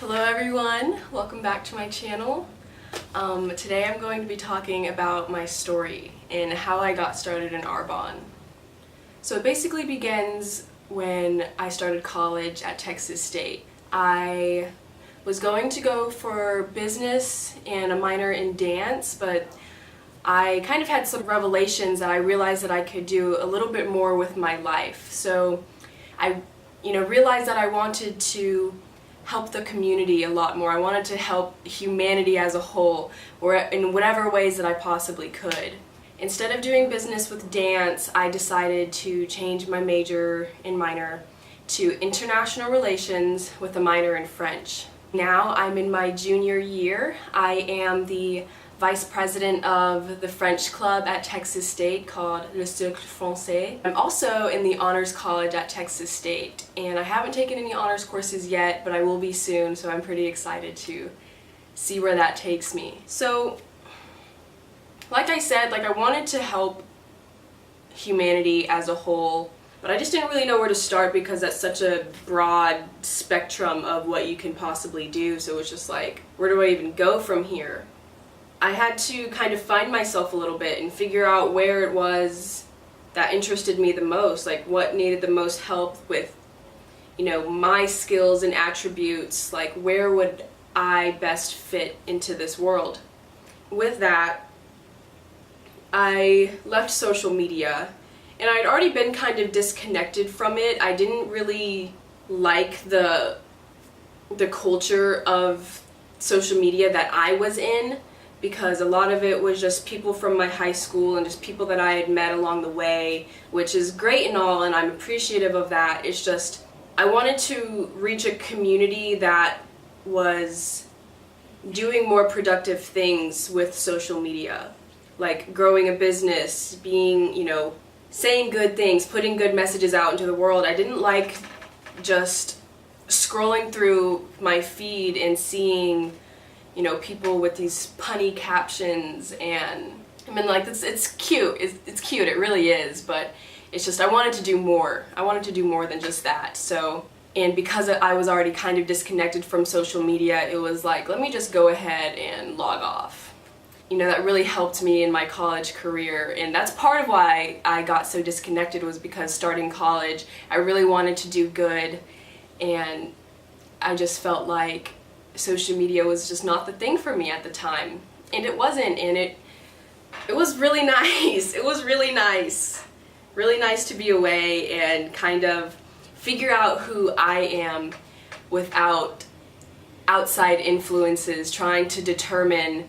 Hello everyone, welcome back to my channel. Today I'm going to be talking about my story and how I got started in Arbonne. So it basically begins when I started college at Texas State. I was going to go for business and a minor in dance, but I kind of had some revelations that I realized that I could do a little bit more with my life. So I realized that I wanted to help the community a lot more. I wanted to help humanity as a whole, or in whatever ways that I possibly could. Instead of doing business with dance, I decided to change my major and minor to international relations with a minor in French. Now I'm in my junior year. I am the vice president of the French club at Texas State called Le Cercle Français. I'm also in the honors college at Texas State, and I haven't taken any honors courses yet, but I will be soon, so I'm pretty excited to see where that takes me. So, like I said, I wanted to help humanity as a whole, but I just didn't really know where to start because that's such a broad spectrum of what you can possibly do, so it's just like, where do I even go from here? I had to kind of find myself a little bit and figure out where it was that interested me the most, like what needed the most help with, my skills and attributes, like where would I best fit into this world. With that, I left social media, and I'd already been kind of disconnected from it. I didn't really like the culture of social media that I was in, because a lot of it was just people from my high school and just people that I had met along the way, which is great and all, and I'm appreciative of that. It's just, I wanted to reach a community that was doing more productive things with social media, like growing a business, being, saying good things, putting good messages out into the world. I didn't like just scrolling through my feed and seeing people with these punny captions, and it's cute. It's cute, it really is, but it's just I wanted to do more. I wanted to do more than just that. So, and because I was already kind of disconnected from social media, it was like, let me just go ahead and log off. That really helped me in my college career, and that's part of why I got so disconnected, was because starting college, I really wanted to do good, and I just felt like social media was just not the thing for me at the time, and it wasn't, and it was really nice. It was really nice to be away and kind of figure out who I am without outside influences trying to determine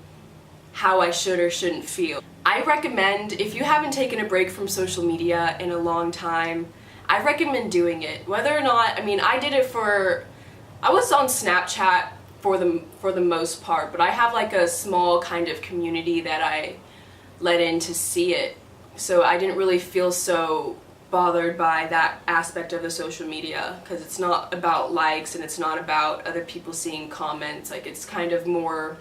how I should or shouldn't feel. I recommend, if you haven't taken a break from social media in a long time, I recommend doing it. Whether or not, I did it I was on Snapchat for the most part, but I have like a small kind of community that I let in to see it, so I didn't really feel so bothered by that aspect of the social media, because it's not about likes and it's not about other people seeing comments. Like it's kind of more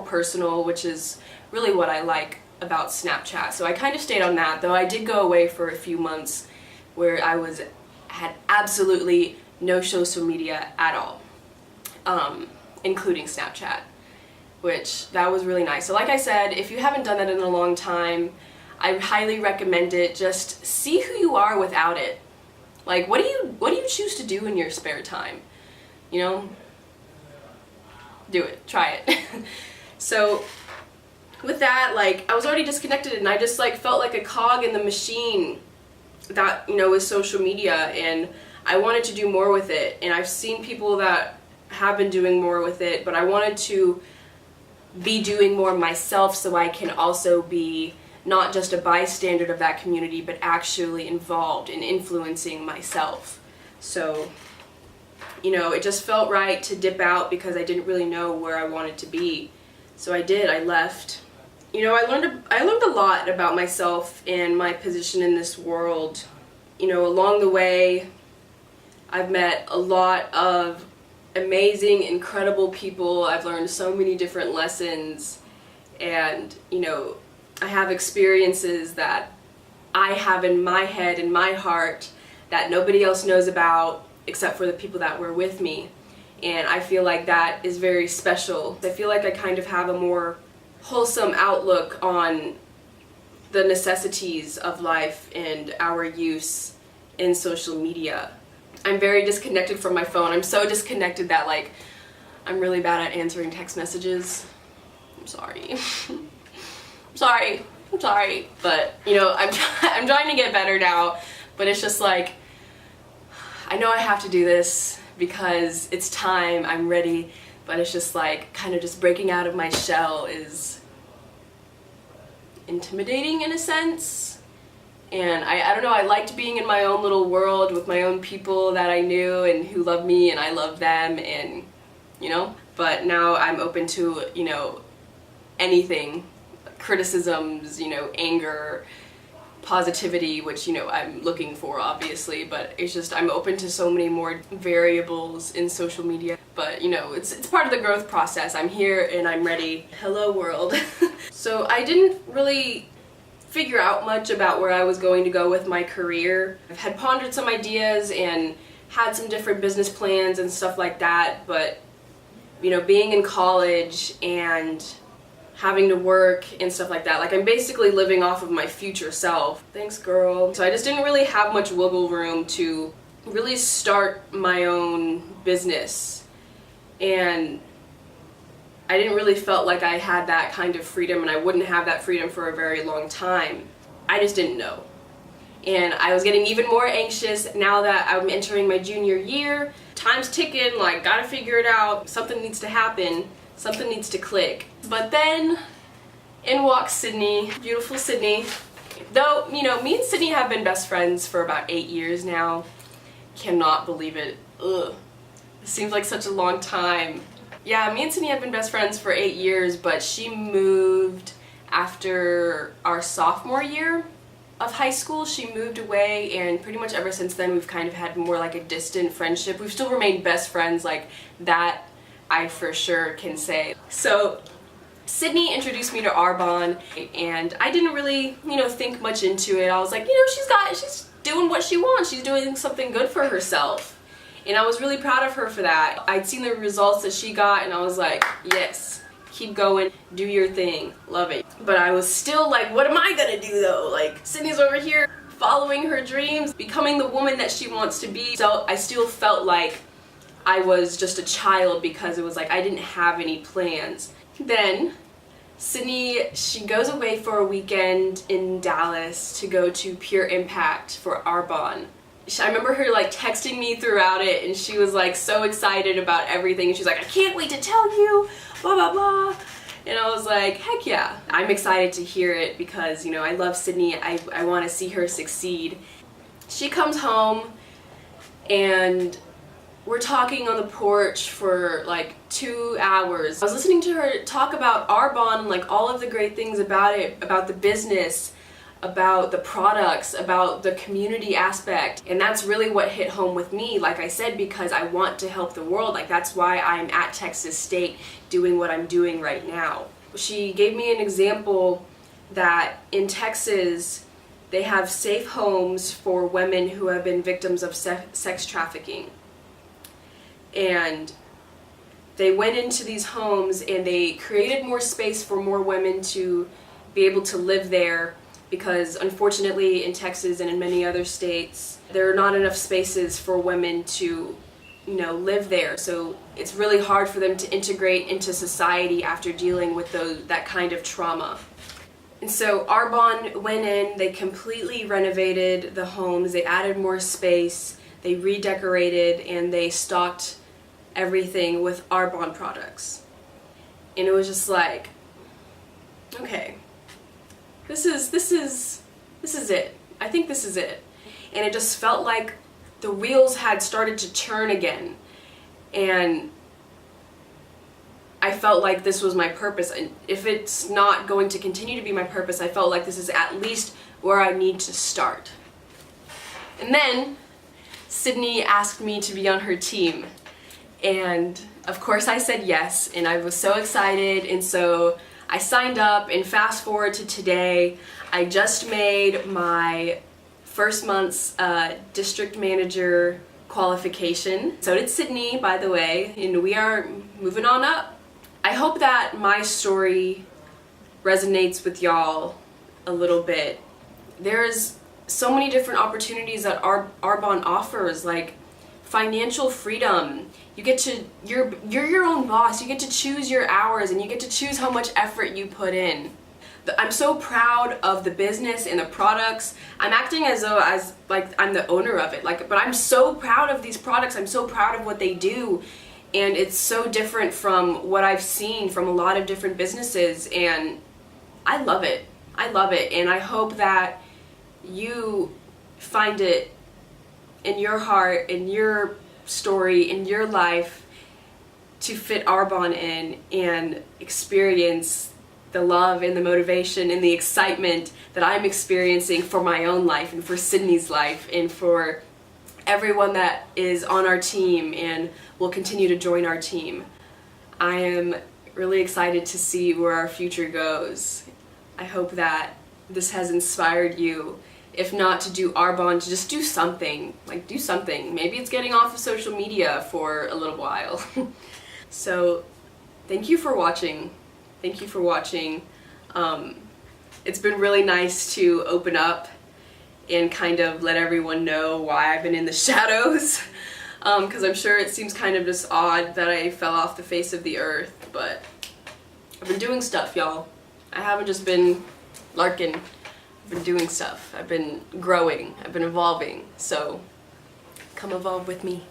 personal, which is really what I like about Snapchat. So I kind of stayed on that, though I did go away for a few months where I had absolutely no social media at all. Including Snapchat, which that was really nice. So like I said, if you haven't done that in a long time, I highly recommend it. Just see who you are without it. Like, what do you choose to do in your spare time? Do it. Try it. So with that, I was already disconnected, and I just felt like a cog in the machine that, is social media, and I wanted to do more with it. And I've seen people that have been doing more with it, but I wanted to be doing more myself, so I can also be not just a bystander of that community, but actually involved in influencing myself. So, it just felt right to dip out because I didn't really know where I wanted to be. So I did, I left. I learned a lot about myself and my position in this world. Along the way, I've met a lot of amazing, incredible people. I've learned so many different lessons, and I have experiences that I have in my head, in my heart, that nobody else knows about except for the people that were with me. and I feel like that is very special. I feel like I kind of have a more wholesome outlook on the necessities of life and our use in social media. I'm very disconnected from my phone. I'm so disconnected that like I'm really bad at answering text messages. I'm sorry. I'm sorry. But you know, I'm trying to get better now, but it's just like I know I have to do this because it's time, I'm ready, but it's just like kind of just breaking out of my shell is intimidating in a sense. And I don't know, I liked being in my own little world with my own people that I knew and who loved me and I loved them, and you know, but now I'm open to, you know, anything, criticisms, you know, anger, positivity, which, you know, I'm looking for obviously, but it's just I'm open to so many more variables in social media. But you know, it's part of the growth process. I'm here and I'm ready. Hello world. So I didn't really figure out much about where I was going to go with my career. I had pondered some ideas and had some different business plans and stuff like that, but you know, being in college and having to work and stuff like that, like I'm basically living off of my future self. Thanks, girl. So I just didn't really have much wiggle room to really start my own business, and I didn't really felt like I had that kind of freedom, and I wouldn't have that freedom for a very long time. I just didn't know. And I was getting even more anxious now that I'm entering my junior year. Time's ticking, like gotta figure it out. Something needs to happen. Something needs to click. But then in walks Sydney, beautiful Sydney. Though, you know, me and Sydney have been best friends for about 8 years now. Cannot believe it. Ugh. It seems like such a long time. Yeah, me and Sydney have been best friends for 8 years, but she moved after our sophomore year of high school. She moved away, and pretty much ever since then we've kind of had more like a distant friendship. We've still remained best friends, like that I for sure can say. So Sydney introduced me to Arbonne, and I didn't really, you know, think much into it. I was like, you know, she's doing what she wants. She's doing something good for herself. And I was really proud of her for that. I'd seen the results that she got and I was like, yes, keep going, do your thing, love it. But I was still like, what am I gonna do though? Like, Sydney's over here following her dreams, becoming the woman that she wants to be. So I still felt like I was just a child because it was like I didn't have any plans. Then Sydney, she goes away for a weekend in Dallas to go to Pure Impact for Arbonne. I remember her like texting me throughout it, and she was like so excited about everything, and she's like, I can't wait to tell you, blah blah blah. And I was like, heck yeah, I'm excited to hear it because, you know, I love Sydney. I want to see her succeed. She comes home and we're talking on the porch for like 2 hours. I was listening to her talk about Arbonne and like all of the great things about it, about the business, about the products, about the community aspect. And that's really what hit home with me, like I said, because I want to help the world. Like that's why I'm at Texas State doing what I'm doing right now. She gave me an example that in Texas they have safe homes for women who have been victims of sex trafficking. And they went into these homes and they created more space for more women to be able to live there, because unfortunately in Texas and in many other states there are not enough spaces for women to, you know, live there. So it's really hard for them to integrate into society after dealing with that kind of trauma. And so Arbonne went in, they completely renovated the homes, they added more space, they redecorated, and they stocked everything with Arbonne products. And it was just like, okay, this is it. I think this is it. And it just felt like the wheels had started to turn again. And I felt like this was my purpose. And if it's not going to continue to be my purpose, I felt like this is at least where I need to start. And then Sydney asked me to be on her team. And of course I said yes, and I was so excited, and so I signed up, and fast forward to today, I just made my first month's district manager qualification. So did Sydney, by the way, and we are moving on up. I hope that my story resonates with y'all a little bit. There's so many different opportunities that Arbonne offers, like financial freedom. You get to, you're your own boss. You get to choose your hours and you get to choose how much effort you put in. I'm so proud of the business and the products. I'm acting as though like I'm the owner of it, but I'm so proud of these products. I'm so proud of what they do, and it's so different from what I've seen from a lot of different businesses, and I love it. I love it, and I hope that you find it in your heart, in your story, in your life to fit Arbonne in and experience the love and the motivation and the excitement that I'm experiencing for my own life and for Sydney's life and for everyone that is on our team and will continue to join our team. I am really excited to see where our future goes. I hope that this has inspired you, if not to do Arbonne, to just do something. Like, do something. Maybe it's getting off of social media for a little while. So, thank you for watching. Thank you for watching. It's been really nice to open up and kind of let everyone know why I've been in the shadows, because I'm sure it seems kind of just odd that I fell off the face of the earth, but I've been doing stuff, y'all. I haven't just been larking. I've been doing stuff. I've been growing. I've been evolving. So come evolve with me.